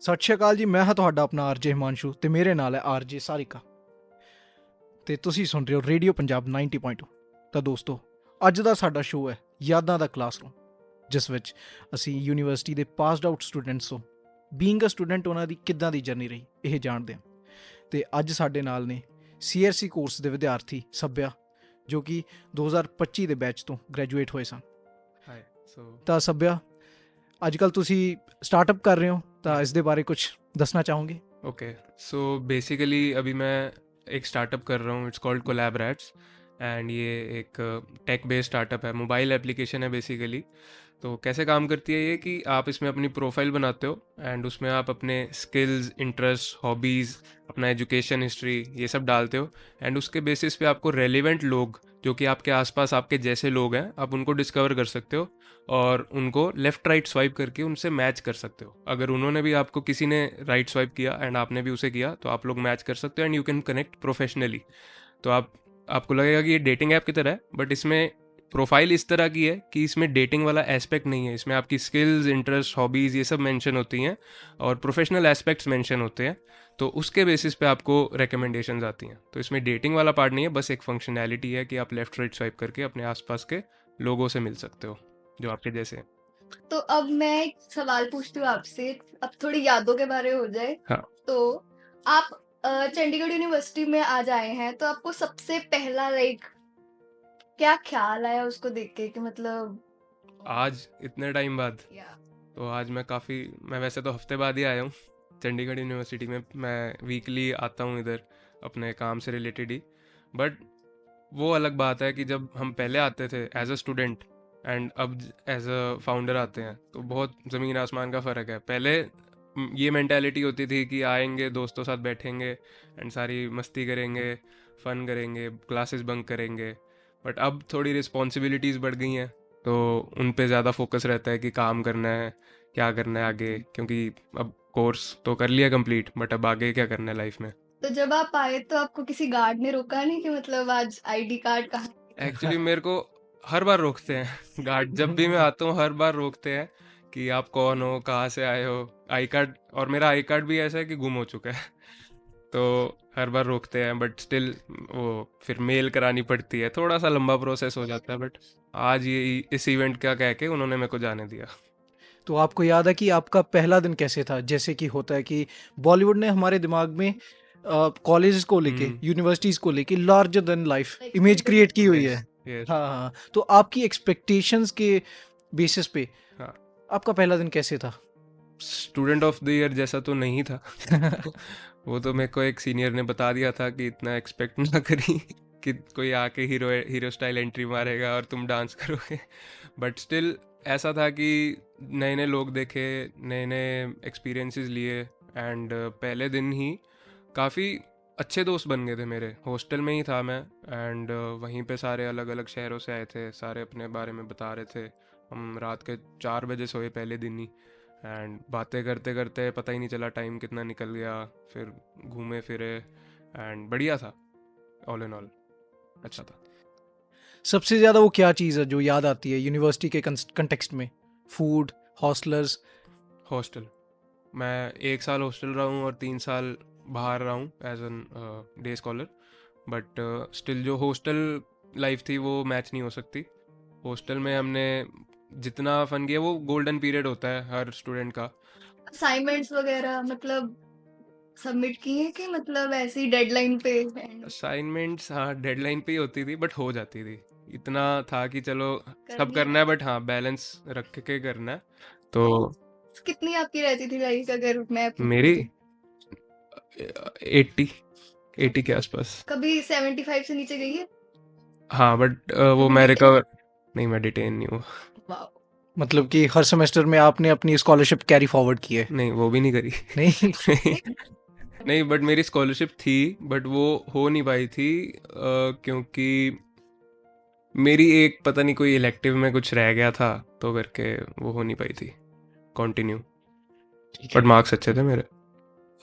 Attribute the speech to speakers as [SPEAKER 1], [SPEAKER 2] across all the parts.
[SPEAKER 1] ਸਤਿ ਸ਼੍ਰੀ ਅਕਾਲ ਜੀ। ਮੈਂ ਹਾਂ ਤੁਹਾਡਾ ਆਪਣਾ ਆਰਜੇ ਹਿਮਾਂਸ਼ੂ ਤੇ ਮੇਰੇ ਨਾਲ ਹੈ ਆਰਜੇ ਸਾਰਿਕਾ ਤੇ ਤੁਸੀਂ ਸੁਣ ਰਹੇ ਹੋ ਰੇਡੀਓ ਪੰਜਾਬ 90.2। ਤਾਂ ਦੋਸਤੋ, ਅੱਜ ਦਾ ਸਾਡਾ ਸ਼ੋਅ ਹੈ ਯਾਦਾਂ ਦਾ ਕਲਾਸਰੂਮ, ਜਿਸ ਵਿੱਚ ਅਸੀਂ ਯੂਨੀਵਰਸਿਟੀ ਦੇ ਪਾਸਡ ਆਊਟ ਸਟੂਡੈਂਟਸ ਤੋਂ ਬੀਇੰਗ ਅ ਸਟੂਡੈਂਟ ਉਹਨਾਂ ਦੀ ਕਿੱਦਾਂ ਦੀ ਜਰਨੀ ਰਹੀ ਇਹ ਜਾਣਦੇ ਹਾਂ। ਤੇ ਅੱਜ ਸਾਡੇ ਨਾਲ ਨੇ CRC ਕੋਰਸ ਦੇ ਵਿਦਿਆਰਥੀ ਸੱਭਿਆ, ਜੋ ਕਿ 2025 ਦੇ ਬੈਚ ਤੋਂ ਗ੍ਰੈਜੂਏਟ ਹੋਏ ਸਨ।
[SPEAKER 2] Hi. So
[SPEAKER 1] ਤਾਂ ਸੱਭਿਆ, ਅੱਜ ਕੱਲ੍ਹ ਤੁਸੀਂ ਸਟਾਰਟਅਪ ਕਰ ਰਹੇ ਹੋ, ਤਾਂ ਇਸ ਦੇ ਬਾਰੇ ਕੁਝ ਦੱਸਣਾ ਚਾਹੋਗੇ?
[SPEAKER 2] okay. So basically अभी मैं एक स्टार्टअप कर रहा हूँ. It's called Collab Rats and ये एक टेक बेस्ड स्टार्टअप है, मोबाइल एप्लीकेशन है बेसिकली. तो कैसे काम करती है ये कि आप इसमें अपनी प्रोफाइल बनाते हो एंड उसमें आप अपने स्किल्स, इंटरेस्ट, हॉबीज़, अपना एजुकेशन हिस्ट्री ये सब डालते हो एंड उसके बेसिस पे आपको रेलिवेंट लोग जो कि आपके आसपास आपके जैसे लोग हैं, आप उनको डिस्कवर कर सकते हो और उनको लेफ़्ट राइट स्वाइप करके उनसे मैच कर सकते हो. अगर उन्होंने भी आपको, किसी ने राइट स्वाइप किया एंड आपने भी उसे किया, तो आप लोग मैच कर सकते हो and you can connect professionally. तो आपको लगेगा कि ये डेटिंग ऐप की तरह है, बट इसमें प्रोफाइल इस तरह की है कि इसमें डेटिंग वाला एस्पेक्ट नहीं है. इसमें आपकी स्किल्स, इंटरेस्ट, हॉबीज़ ये सब मेंशन होती हैं और प्रोफेशनल एस्पेक्ट्स मेंशन होते हैं. तो उसके बेसिस पे आपको रिकमेंडेशंस आती हैं. तो इसमें डेटिंग वाला पार्ट नहीं है, बस एक फंक्शनैलिटी है कि आप लेफ्ट राइट स्वाइप करके अपने आसपास के लोगों से मिल सकते हो जो आपके जैसे हैं.
[SPEAKER 3] तो अब मैं एक सवाल पूछती हूँ आपसे, अब थोड़ी यादों के बारे में हो जाए.
[SPEAKER 2] हाँ.
[SPEAKER 3] तो आप चंडीगढ़ यूनिवर्सिटी में आज आए हैं, तो आपको सबसे पहला क्या ख्याल आया उसको देख के कि मतलब
[SPEAKER 2] आज इतने टाइम बाद,
[SPEAKER 3] या
[SPEAKER 2] तो आज मैं वैसे तो हफ्ते बाद ही आया हूँ चंडीगढ़ यूनिवर्सिटी में. मैं वीकली आता हूँ इधर अपने काम से रिलेटेड ही. बट वो अलग बात है कि जब हम पहले आते थे एज अ स्टूडेंट एंड अब एज अ फाउंडर आते हैं, तो बहुत ज़मीन आसमान का फ़र्क है. पहले ये मेंटालिटी होती थी कि आएंगे, दोस्तों साथ बैठेंगे एंड सारी मस्ती करेंगे, फ़न करेंगे, क्लासेस बंक करेंगे. बट अब थोड़ी रिस्पॉन्सिबिलिटीज़ बढ़ गई हैं, तो उन पे ज़्यादा फोकस रहता है कि काम करना है, क्या करना है आगे, क्योंकि अब कोर्स तो कर लिया कंप्लीट, बट अब आगे क्या करना है लाइफ में.
[SPEAKER 3] तो जब आप आए तो आपको किसी गार्ड ने रोका नहीं कि मतलब आज आईडी कार्ड कहाँ है?
[SPEAKER 2] एक्चुअली मेरे को हर बार रोकते हैं गार्ड. जब भी मैं आता हूँ हर बार रोकते हैं कि आप कौन हो, कहाँ से आए हो, आई कार्ड. और मेरा आई कार्ड भी ऐसा है कि गुम हो चुका है तो हर बार रोकते हैं. बट स्टिल वो फिर मेल करानी पड़ती है, थोड़ा सा लंबा प्रोसेस हो जाता है. बट आज ये इस इवेंट का कह के उन्होंने मेरे को जाने दिया.
[SPEAKER 1] तो आपको याद है कि आपका पहला दिन कैसे था? जैसे कि होता है कि बॉलीवुड ने हमारे दिमाग में कॉलेज को लेके, यूनिवर्सिटीज को लेके larger than life
[SPEAKER 3] Like
[SPEAKER 1] image create की हुई है.
[SPEAKER 2] Yes.
[SPEAKER 1] हाँ हाँ. तो आपकी एक्सपेक्टेशंस के बेसिस पे
[SPEAKER 2] हाँ.
[SPEAKER 1] आपका पहला दिन कैसे था?
[SPEAKER 2] स्टूडेंट ऑफ द ईयर जैसा तो नहीं था वो तो मेरे को एक सीनियर ने बता दिया था कि इतना एक्सपेक्ट ना करी कि कोई आके हीरो स्टाइल एंट्री मारेगा और तुम डांस करोगे. बट स्टिल ऐसा था कि नए नए लोग देखे, नए नए एक्सपीरियंसेस लिए एंड पहले दिन ही काफ़ी अच्छे दोस्त बन गए थे मेरे. हॉस्टल में ही था मैं एंड वहीं पे सारे अलग अलग शहरों से आए थे, सारे अपने बारे में बता रहे थे. हम रात के 4 बजे सोए पहले दिन ही एंड बातें करते करते पता ही नहीं चला टाइम कितना निकल गया. फिर घूमे फिरे एंड बढ़िया था. ऑल इन ऑल अच्छा था.
[SPEAKER 1] सबसे ज़्यादा वो क्या चीज़ है जो याद आती है यूनिवर्सिटी के कंटेक्स्ट में? Food, hostellers?
[SPEAKER 2] हॉस्टल. मैं 1 साल हॉस्टल रहा हूँ और 3 साल बाहर रहा हूँ as a day scholar. But still जो हॉस्टल लाइफ थी वो मैच नहीं हो सकती. हॉस्टल में हमने जितना फ़न किया, वो गोल्डन पीरियड होता है हर स्टूडेंट का.
[SPEAKER 3] असाइनमेंट्स वगैरह मतलब सबमिट किए कि मतलब ऐसे ही डेडलाइन पे?
[SPEAKER 2] असाइनमेंट्स हाँ डेडलाइन पे ही होती थी, बट हो जाती थी. इतना था कि चलो सब
[SPEAKER 3] करनी
[SPEAKER 2] करना है, बट हाँ बैलेंस रख के करना है. तो
[SPEAKER 3] कितनी आपकी रहती थी अगर मैं पूछूं
[SPEAKER 2] मेरी
[SPEAKER 3] तो?
[SPEAKER 2] 80 के आसपास.
[SPEAKER 3] कभी 75 से नीचे गई है?
[SPEAKER 2] हाँ बट वो मैं रिकवर नहीं, मैं डिटेन नहीं हुआ.
[SPEAKER 3] वाह.
[SPEAKER 1] मतलब कि हर सेमेस्टर में आपने अपनी स्कॉलरशिप कैरी फॉरवर्ड की है?
[SPEAKER 2] नहीं, वो भी नहीं करी.
[SPEAKER 1] नहीं.
[SPEAKER 2] नहीं, बट मेरी स्कॉलरशिप थी, बट वो हो नहीं पाई थी क्योंकि मेरी एक पता नहीं कोई इलेक्टिव में कुछ रह गया था, तो करके वो हो नहीं पाई थी कंटिन्यू. बट मार्क्स अच्छे थे मेरे,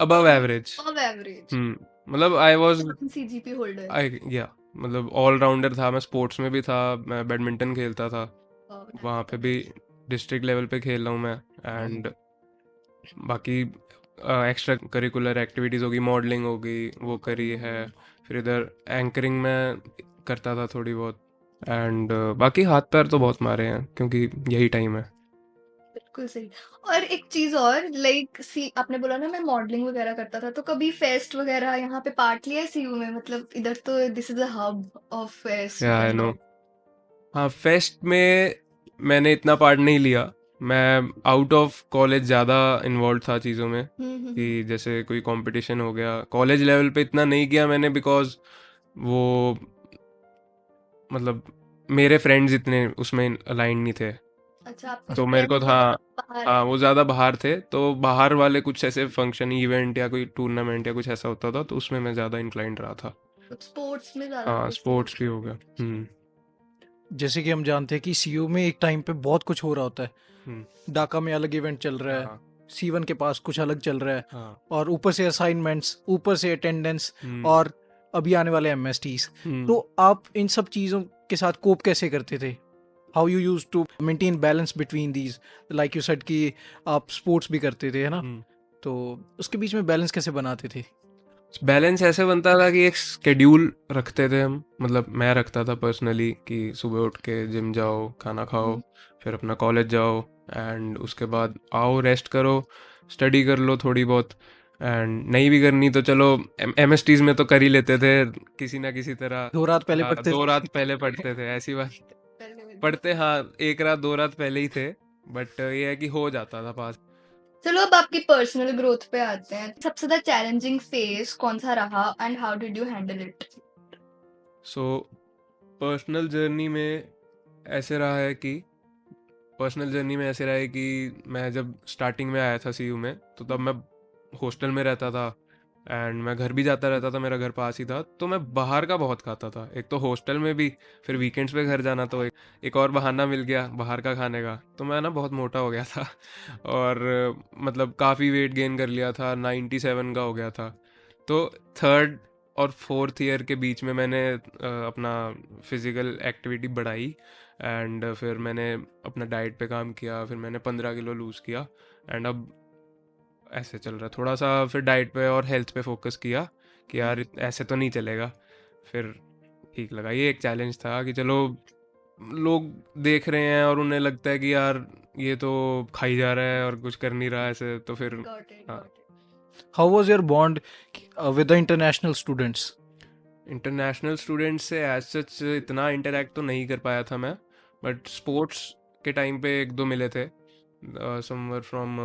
[SPEAKER 2] अबव एवरेज.
[SPEAKER 3] एवरेज.
[SPEAKER 2] मतलब आई वाज
[SPEAKER 3] सीजीपी होल्डर.
[SPEAKER 2] या मतलब ऑल राउंडर था. मैं स्पोर्ट्स में भी था, मैं बैडमिंटन खेलता था, वहाँ पे भी डिस्ट्रिक्ट लेवल पे खेल रहा हूँ मैं. एंड बाकी एक्स्ट्रा करिकुलर एक्टिविटीज़ होगी, मॉडलिंग होगी, वो करी है। फिर इधर एंकरिंग में करता था थोड़ी बहुत, एंड बाकी हाथ पैर तो बहुत मारे हैं क्योंकि यही टाइम है।
[SPEAKER 3] बिल्कुल सही। और एक चीज और, लाइक सी आपने बोला ना मैं मॉडलिंग वगैरह करता था, तो कभी फेस्ट वगैरह यहाँ पे पार्ट लिया है सीयू में? मतलब इधर तो this is the hub of fest, you
[SPEAKER 2] या आई
[SPEAKER 3] कैन
[SPEAKER 2] नो।
[SPEAKER 3] से।
[SPEAKER 2] हाँ, फेस्ट में मैंने इतना पार्ट नहीं लिया। मैं आउट ऑफ कॉलेज ज़्यादा इन्वॉल्व था चीज़ों में,
[SPEAKER 3] हम्म।
[SPEAKER 2] कि जैसे कोई कंपटीशन हो गया। कॉलेज लेवल पे इतना नहीं किया मैंने, बिकॉज वो मतलब मेरे फ्रेंड्स इतने उसमें अलाइन नहीं थे।
[SPEAKER 3] अच्छा, आपके जो
[SPEAKER 2] तो मेरे को
[SPEAKER 3] फ्रेंड्स थे
[SPEAKER 2] था,
[SPEAKER 3] वो बाहर
[SPEAKER 2] हाँ,
[SPEAKER 3] है।
[SPEAKER 2] वो ज़्यादा बाहर थे, तो बाहर वाले कुछ ऐसे फंक्शन इवेंट या कोई टूर्नामेंट या कुछ ऐसा होता था, तो उसमें मैं ज़्यादा इंक्लाइंड रहा था।
[SPEAKER 3] कुछ स्पोर्ट्स में ज्यादा
[SPEAKER 2] हाँ,
[SPEAKER 3] इंटरेस्ट है।
[SPEAKER 2] स्पोर्ट्स भी हो गया।
[SPEAKER 1] जैसे कि हम जानते हैं कि सीयू में एक टाइम पे बहुत कुछ हो रहा होता है।
[SPEAKER 2] हम्म।
[SPEAKER 1] ढाका में अलग इवेंट चल रहा है,
[SPEAKER 2] हाँ।
[SPEAKER 1] सीवन के पास कुछ अलग चल रहा है,
[SPEAKER 2] हाँ।
[SPEAKER 1] और ऊपर से असाइनमेंट्स, ऊपर से अटेंडेंस,
[SPEAKER 2] हम्म।
[SPEAKER 1] और अभी आने वाले एमएसटीज।
[SPEAKER 2] हम्म।
[SPEAKER 1] तो आप इन सब चीज़ों के साथ कोप कैसे करते थे? How you use to maintain balance between these? Like you said कि आप स्पोर्ट्स भी करते थे, है ना?
[SPEAKER 2] हम्म।
[SPEAKER 1] तो उसके बीच में बैलेंस कैसे बनाते थे?
[SPEAKER 2] बैलेंस ऐसे बनता था कि एक स्केड्यूल रखते थे हम, मतलब मैं रखता था पर्सनली, कि सुबह उठ के जिम जाओ, खाना खाओ,
[SPEAKER 3] हम्म।
[SPEAKER 2] फिर अपना कॉलेज जाओ, एंड उसके बाद आओ, रेस्ट करो, स्टडी कर लो थोड़ी बहुत, एंड नहीं भी करनी तो चलो एमएसटीज में तो कर ही लेते थे किसी ना किसी तरह।
[SPEAKER 1] 2 रात पहले
[SPEAKER 2] हाँ,
[SPEAKER 1] पढ़ते
[SPEAKER 2] 2 रात
[SPEAKER 1] थे।
[SPEAKER 2] पहले पढ़ते थे, ऐसी बात।
[SPEAKER 3] पहले में।
[SPEAKER 2] पढ़ते, हाँ, 1 रात 2 रात पहले ही थे, बट ये है कि हो जाता था पास।
[SPEAKER 3] चलो अब आपकी पर्सनल ग्रोथ पे आते हैं। सबसे ज्यादा चैलेंजिंग फेज कौन सा रहा and how did you handle it?
[SPEAKER 2] So personal journey में ऐसे रहा है कि मैं जब स्टार्टिंग में आया था सीयू में, तो तब मैं हॉस्टल में रहता था, एंड मैं घर भी जाता रहता था, मेरा घर पास ही था, तो मैं बाहर का बहुत खाता था। एक तो हॉस्टल में भी, फिर वीकेंड्स पे घर जाना, तो एक और बहाना मिल गया बाहर का खाने का, तो मैं ना बहुत मोटा हो गया था और मतलब काफ़ी वेट गेन कर लिया था, 97 का हो गया था। तो थर्ड और फोर्थ ईयर के बीच में मैंने अपना फिज़िकल एक्टिविटी बढ़ाई, एंड फिर मैंने अपना डाइट पे काम किया, फिर मैंने 15 किलो लूज़ किया, एंड अब ऐसे चल रहा है थोड़ा सा। फिर डाइट पे और हेल्थ पे फोकस किया कि यार ऐसे तो नहीं चलेगा। फिर ठीक लगा, ये एक चैलेंज था कि चलो लोग देख रहे हैं और उन्हें लगता है कि यार ये तो खाई जा रहा है और कुछ कर नहीं रहा ऐसे, तो फिर
[SPEAKER 3] गॉट इट,
[SPEAKER 2] हाँ।
[SPEAKER 3] Got it.
[SPEAKER 1] How was your bond with the international students?
[SPEAKER 2] International student से एज सच इतना इंटरेक्ट तो नहीं कर पाया था मैं, बट स्पोर्ट्स के टाइम पे एक दो मिले थे, somewhere from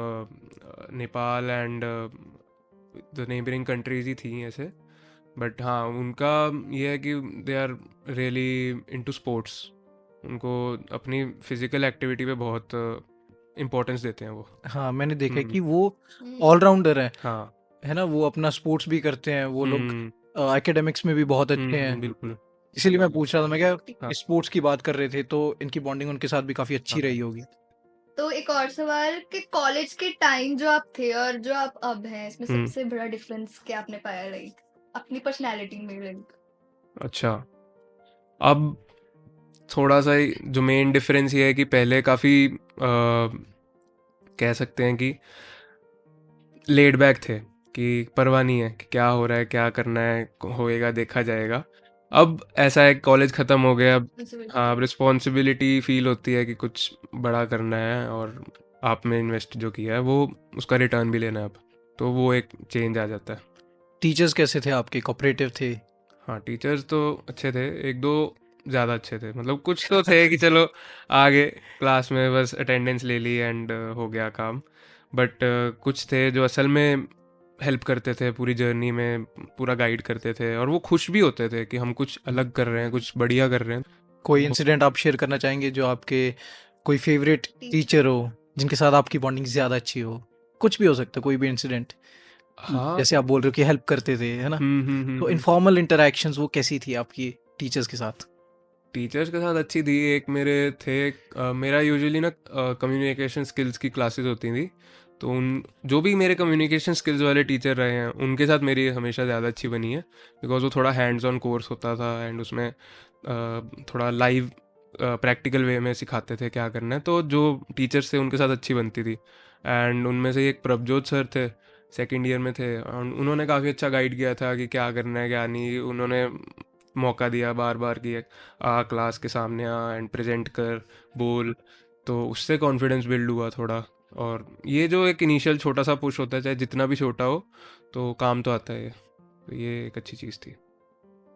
[SPEAKER 2] Nepal and the neighbouring countries ही थी ऐसे। बट हाँ, उनका ये है कि they are really into sports, उनको अपनी फिजिकल एक्टिविटी पे बहुत इम्पोर्टेंस देते हैं वो।
[SPEAKER 1] हाँ, मैंने देखा है
[SPEAKER 2] हम्म।
[SPEAKER 1] कि वो
[SPEAKER 3] हम्म।
[SPEAKER 1] ऑलराउंडर है
[SPEAKER 2] हाँ।
[SPEAKER 1] है ना? वो अपना स्पोर्ट्स भी करते हैं, वो लोग
[SPEAKER 2] हम्म।
[SPEAKER 1] एकेडमिक्स में भी बहुत अच्छे हैं।
[SPEAKER 2] बिल्कुल।
[SPEAKER 1] इसीलिए मैं पूछ रहा था, मैं क्या
[SPEAKER 2] हाँ।
[SPEAKER 1] स्पोर्ट्स की बात कर रहे थे, तो इनकी बॉन्डिंग उनके साथ भी काफी अच्छी
[SPEAKER 2] हाँ।
[SPEAKER 1] रही होगी।
[SPEAKER 3] तो एक और सवाल कि कॉलेज के टाइम जो आप थे और जो आप अब हैं, इसमें
[SPEAKER 2] हम्म।
[SPEAKER 3] सबसे बड़ा डिफरेंस क्या आपने पाया, लाइक अपनी पर्सनालिटी में, लाइक?
[SPEAKER 2] अच्छा, अब थोड़ा सा जो मेन डिफरेंस ये है कि पहले काफ़ी कह सकते हैं कि लेड बैक थे, कि परवाह नहीं है कि क्या हो रहा है, क्या करना है, होएगा, देखा जाएगा। अब ऐसा है, कॉलेज ख़त्म हो गया अब। हाँ, अब रिस्पॉन्सिबिलिटी फील होती है कि कुछ बड़ा करना है, और आप में इन्वेस्ट जो किया है वो उसका रिटर्न भी लेना है अब, तो वो एक चेंज आ जाता है।
[SPEAKER 1] टीचर्स कैसे थे आपके? कोऑपरेटिव थे?
[SPEAKER 2] हाँ, टीचर्स तो अच्छे थे, एक दो ज़्यादा अच्छे थे, मतलब कुछ तो थे कि चलो आगे क्लास में बस अटेंडेंस ले ली एंड हो गया काम, बट कुछ थे जो असल में हेल्प करते थे पूरी जर्नी में, पूरा गाइड करते थे, और वो खुश भी होते थे कि हम कुछ अलग कर रहे हैं, कुछ बढ़िया कर रहे हैं।
[SPEAKER 1] कोई
[SPEAKER 2] वो-
[SPEAKER 1] इंसिडेंट आप शेयर करना चाहेंगे जो आपके कोई फेवरेट टीचर हो, जिनके साथ आपकी बॉन्डिंग ज्यादा अच्छी हो? कुछ भी हो सकता है, कोई भी इंसिडेंट।
[SPEAKER 2] हाँ।
[SPEAKER 1] जैसे आप बोल रहे हो कि हेल्प करते थे, है ना? तो
[SPEAKER 2] हम्म।
[SPEAKER 1] इनफॉर्मल इंटरेक्शंस वो कैसी थी आपकी टीचर्स के साथ?
[SPEAKER 2] टीचर्स के साथ अच्छी थी। एक मेरे थे, मेरा यूजुअली ना कम्युनिकेशन स्किल्स की क्लासेस होती थी, तो उन जो भी मेरे कम्युनिकेशन स्किल्स वाले टीचर रहे हैं उनके साथ मेरी हमेशा ज़्यादा अच्छी बनी है, बिकॉज वो थोड़ा हैंड्स ऑन कोर्स होता था, एंड उसमें थोड़ा लाइव प्रैक्टिकल वे में सिखाते थे क्या करना है, तो जो टीचर्स थे उनके साथ अच्छी बनती थी। एंड उनमें से एक प्रभजोत सर थे, सेकंड ईयर में थे, और उन्होंने काफ़ी अच्छा गाइड किया था कि क्या करना है क्या नहीं। उन्होंने मौका दिया बार बार कि आ क्लास के सामने आ एंड प्रेजेंट कर, बोल। तो उससे कॉन्फिडेंस बिल्ड हुआ थोड़ा। और ये जो एक इनिशियल छोटा सा पुश होता है, चाहे जितना भी छोटा हो, तो काम तो आता है ये। तो ये एक अच्छी चीज़ थी।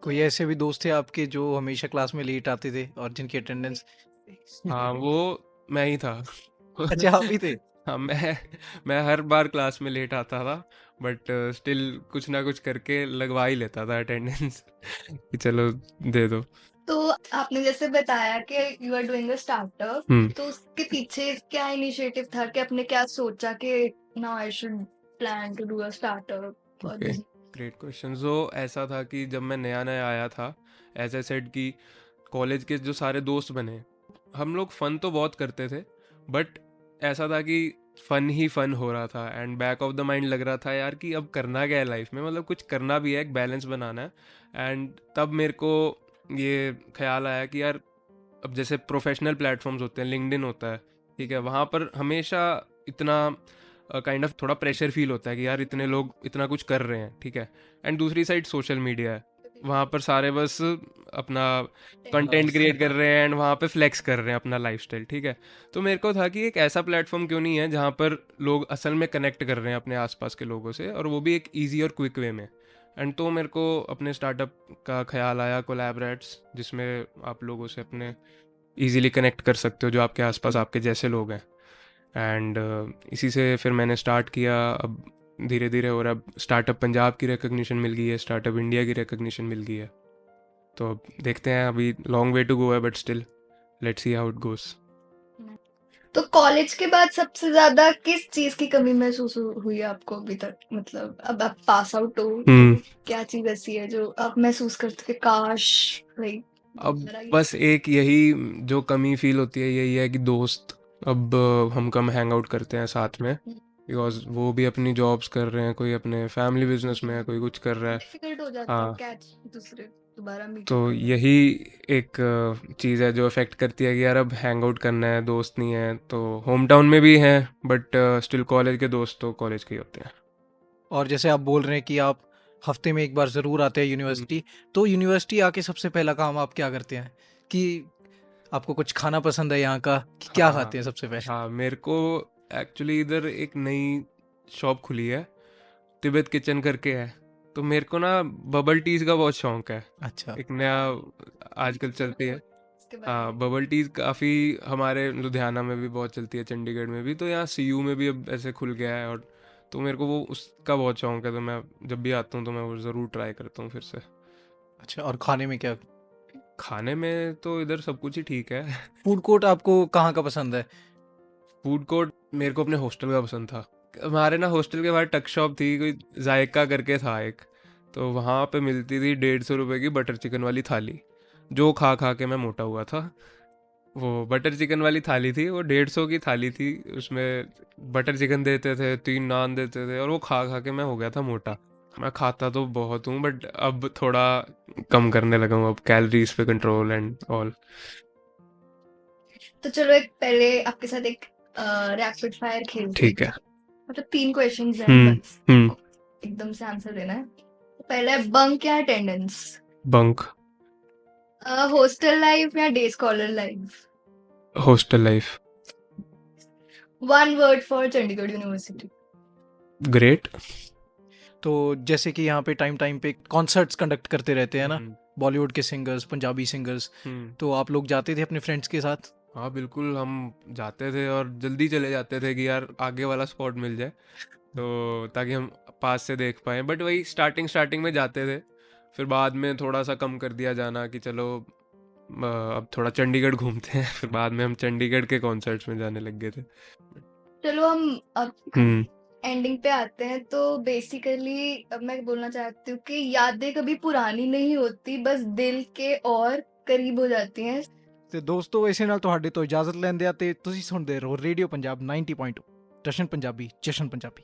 [SPEAKER 1] कोई ऐसे भी दोस्त थे आपके जो हमेशा क्लास में लेट आते थे और जिनकी अटेंडेंस
[SPEAKER 2] हाँ, वो मैं ही था।
[SPEAKER 1] अच्छा, आप ही थे?
[SPEAKER 2] हाँ, मैं हर बार क्लास में लेट आता था, बट स्टिल कुछ ना कुछ करके लगवा ही लेता था अटेंडेंस कि चलो दे दो।
[SPEAKER 3] तो आपने जैसे बताया कि you are doing a startup,
[SPEAKER 2] hmm.
[SPEAKER 3] तो उसके पीछे क्या इनिशिएटिव था कि आपने क्या सोचा कि now I should plan to do a startup और
[SPEAKER 2] ओके, ग्रेट क्वेश्चन। सो ऐसा था कि जब मैं नया नया आया था, एज ए सेड कि कॉलेज के जो सारे दोस्त बने, हम लोग फन तो बहुत करते थे, बट ऐसा था कि फन ही फन हो रहा था, and back of the mind लग रहा था यार कि अब करना क्या है लाइफ में, मतलब कुछ करना भी है, एक बैलेंस बनाना है। एंड तब मेरे को ये ख्याल आया कि यार, अब जैसे प्रोफेशनल प्लेटफॉर्म्स होते हैं, लिंक्डइन होता है, ठीक है, वहाँ पर हमेशा इतना काइंड ऑफ थोड़ा प्रेशर फील होता है कि यार इतने लोग इतना कुछ कर रहे हैं, ठीक है। एंड दूसरी साइड सोशल मीडिया है, वहाँ पर सारे बस अपना कंटेंट क्रिएट कर रहे हैं एंड वहाँ पे फ्लेक्स कर रहे हैं अपना लाइफस्टाइल, ठीक है। तो मेरे को था कि एक ऐसा प्लेटफॉर्म क्यों नहीं है जहाँ पर लोग असल में कनेक्ट कर रहे हैं अपने आसपास के लोगों से, और वो भी एक ईजी और क्विक वे में। एंड तो मेरे को अपने स्टार्टअप का ख्याल आया कोलैबोरेट्स, जिसमें आप लोगों से अपने इजीली कनेक्ट कर सकते हो जो आपके आसपास आपके जैसे लोग हैं। एंड इसी से फिर मैंने स्टार्ट किया। अब धीरे धीरे, और अब स्टार्टअप पंजाब की रिकग्निशन मिल गई है, स्टार्टअप इंडिया की रिकग्निशन मिल गई है। तो अब देखते हैं, अभी लॉन्ग वे टू गो है, but still let's see how it goes.
[SPEAKER 3] तो कॉलेज के बाद सबसे ज्यादा किस चीज की कमी महसूस हुई है आपको अभी तक? मतलब अब आप पास आउट हो,
[SPEAKER 2] हम्म।
[SPEAKER 3] तो क्या चीज ऐसी है जो आप महसूस करते हो कि काश लाइक
[SPEAKER 2] अब
[SPEAKER 3] दोबारा ये
[SPEAKER 2] बस एक यही जो कमी फील होती है, यही है कि दोस्त अब हम कम हैंग आउट करते हैं साथ में, बिकॉज वो भी अपनी जॉब्स कर रहे हैं, कोई अपने फैमिली बिजनेस में है, कोई कुछ कर रहा है।
[SPEAKER 3] डिफिकल्ट हो जाता है
[SPEAKER 2] हाँ,
[SPEAKER 3] कैच दूसरे दोबारा मीट
[SPEAKER 2] तो
[SPEAKER 3] अप करना।
[SPEAKER 2] यही एक चीज़ है जो अफेक्ट करती है कि यार अब हैंग आउट करना है, दोस्त नहीं है। तो होम टाउन में भी हैं, बट स्टिल कॉलेज के दोस्त तो कॉलेज के ही होते हैं।
[SPEAKER 1] और जैसे आप बोल रहे हैं कि आप हफ्ते में एक बार ज़रूर आते हैं
[SPEAKER 2] हम्म।
[SPEAKER 1] यूनिवर्सिटी, तो यूनिवर्सिटी आके सबसे पहला काम आप क्या करते हैं? कि आपको कुछ खाना पसंद है यहाँ का, कि क्या
[SPEAKER 2] हाँ,
[SPEAKER 1] खाते हैं सबसे पहले?
[SPEAKER 2] हाँ, मेरे को एक्चुअली इधर एक नई शॉप खुली है, तिब्बत किचन करके है। तो मेरे को ना बबल टीज का बहुत शौक है।
[SPEAKER 1] अच्छा।
[SPEAKER 2] एक नया आजकल चलती है।
[SPEAKER 3] इसके बारे
[SPEAKER 2] हाँ,
[SPEAKER 3] में
[SPEAKER 2] बबल टीज काफ़ी हमारे लुधियाना में भी बहुत चलती है, चंडीगढ़ में भी, तो यहाँ सीयू में भी अब ऐसे खुल गया है। और तो मेरे को वो उसका बहुत शौक है, तो मैं जब भी आता हूँ तो मैं वो ज़रूर ट्राई करता हूँ फिर से।
[SPEAKER 1] अच्छा, और खाने में क्या?
[SPEAKER 2] खाने में तो इधर सब कुछ ही ठीक है।
[SPEAKER 1] फूड कोर्ट आपको कहाँ का पसंद है?
[SPEAKER 2] फूड कोर्ट मेरे को अपने हॉस्टल का पसंद था। हमारे ना हॉस्टल के बाहर टक शॉप थी, कोई जायका करके था एक, तो वहाँ पे मिलती थी 150 रुपये की बटर चिकन वाली थाली, जो खा खा के मैं मोटा हुआ था। वो बटर चिकन वाली थाली थी, वो 150 की थाली थी, उसमें बटर चिकन देते थे, 3 नान देते थे, और वो खा खा के मैं हो गया था मोटा। मैं खाता तो बहुत हूँ, बट अब थोड़ा कम करने लगा हूँ, अब कैलोरीज पे कंट्रोल एंड ऑल।
[SPEAKER 3] तो चलो एक पहले आपके साथ एक रैपिड फायर खेलते
[SPEAKER 2] ठीक
[SPEAKER 3] हैं।
[SPEAKER 2] है।
[SPEAKER 3] मतलब 3 क्वेश्चंस हैं
[SPEAKER 2] हम्म।
[SPEAKER 3] बस,
[SPEAKER 2] हम्म।
[SPEAKER 3] एकदम से आंसर देना है। तो पहला है बंक या अटेंडेंस?
[SPEAKER 2] बंक।
[SPEAKER 3] हॉस्टल लाइफ या day scholar life?
[SPEAKER 2] Hostel life.
[SPEAKER 3] One word for Chandigarh university.
[SPEAKER 2] Great.
[SPEAKER 1] तो जैसे कि यहाँ पे टाइम टाइम पे कॉन्सर्ट्स कंडक्ट करते रहते हैं ना,
[SPEAKER 2] हम्म।
[SPEAKER 1] बॉलीवुड के सिंगर्स, पंजाबी सिंगर्स,
[SPEAKER 2] हम्म।
[SPEAKER 1] तो आप लोग जाते थे अपने फ्रेंड्स के साथ?
[SPEAKER 2] हाँ, बिल्कुल, हम जाते थे और जल्दी चले जाते थे कि यार आगे वाला स्पॉट मिल जाए, तो ताकि हम पास से देख पाएँ। बट वही स्टार्टिंग स्टार्टिंग में जाते थे, फिर बाद में थोड़ा सा कम कर दिया जाना कि चलो अब थोड़ा चंडीगढ़ घूमते हैं। फिर बाद में हम चंडीगढ़ के कॉन्सर्ट्स में जाने लग गए थे।
[SPEAKER 3] चलो हम अब
[SPEAKER 2] हम्म।
[SPEAKER 3] एंडिंग पे आते हैं। तो बेसिकली अब मैं बोलना चाहती हूँ कि यादें कभी पुरानी नहीं होती, बस दिल के और करीब हो जाती हैं।
[SPEAKER 1] ਤੇ ਦੋਸਤੋ, ਇਸੇ ਨਾਲ ਤੁਹਾਡੇ ਤੋਂ ਇਜਾਜ਼ਤ ਲੈਂਦੇ ਆ ਤੇ ਤੁਸੀਂ ਸੁਣਦੇ ਰਹੋ ਰੇਡੀਓ ਪੰਜਾਬ 90.2 ਜਸ਼ਨ ਪੰਜਾਬੀ, ਜਸ਼ਨ ਪੰਜਾਬੀ।